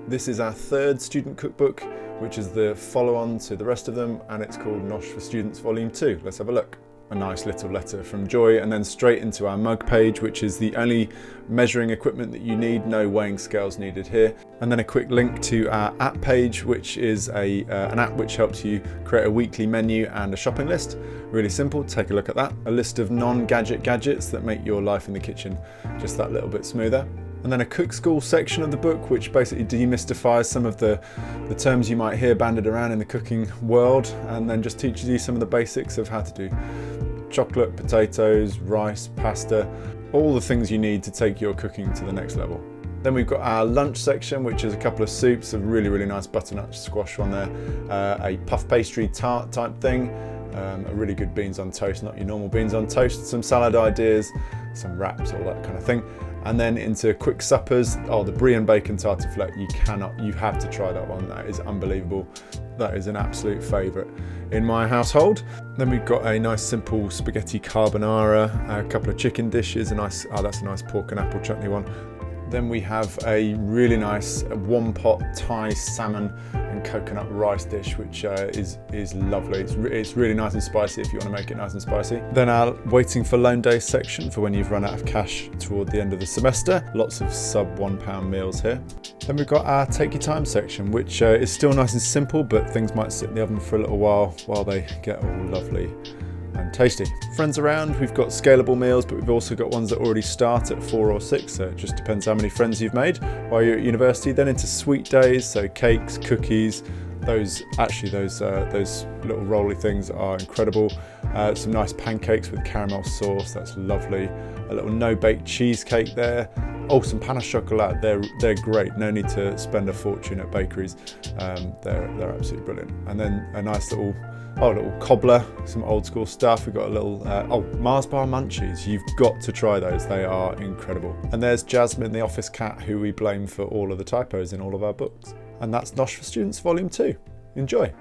This is our third student cookbook, which is the follow-on to the rest of them, and it's called Nosh for Students Volume 2. Let's have a look. A nice little letter from Joy, and then straight into our mug page, which is the only measuring equipment that you need, no weighing scales needed here. And then a quick link to our app page, which is an app which helps you create a weekly menu and a shopping list. Really simple, take a look at that. A list of non-gadget gadgets that make your life in the kitchen just that little bit smoother. And then a cook school section of the book, which basically demystifies some of the terms you might hear banded around in the cooking world, and then just teaches you some of the basics of how to do chocolate, potatoes, rice, pasta, all the things you need to take your cooking to the next level. Then we've got our lunch section, which is a couple of soups, a really, really nice butternut squash one there, a puff pastry tart type thing, a really good beans on toast, not your normal beans on toast, some salad ideas, some wraps, all that kind of thing. And then into quick suppers, the brie and bacon tartiflette, you have to try that one. That is unbelievable. That is an absolute favourite in my household. Then we've got a nice simple spaghetti carbonara, a couple of chicken dishes, that's a nice pork and apple chutney one. Then we have a really nice one pot Thai salmon and coconut rice dish, which is lovely. It's really nice and spicy if you want to make it nice and spicy. Then our waiting for loan day section for when you've run out of cash toward the end of the semester. Lots of sub £1 meals here. Then we've got our take your time section, which is still nice and simple, but things might sit in the oven for a little while they get all lovely and tasty. Friends around, we've got scalable meals, but we've also got ones that already start at 4 or 6, so it just depends how many friends you've made while you're at university. Then into sweet days, so cakes, cookies, those little rolly things are incredible. Some nice pancakes with caramel sauce, that's lovely. A little no-bake cheesecake there. Some pan au chocolat, they're great. No need to spend a fortune at bakeries. They're absolutely brilliant. And then a nice little cobbler, some old school stuff. We've got a little, Mars bar munchies. You've got to try those. They are incredible. And there's Jasmine, the office cat, who we blame for all of the typos in all of our books. And that's Nosh for Students Volume 2. Enjoy.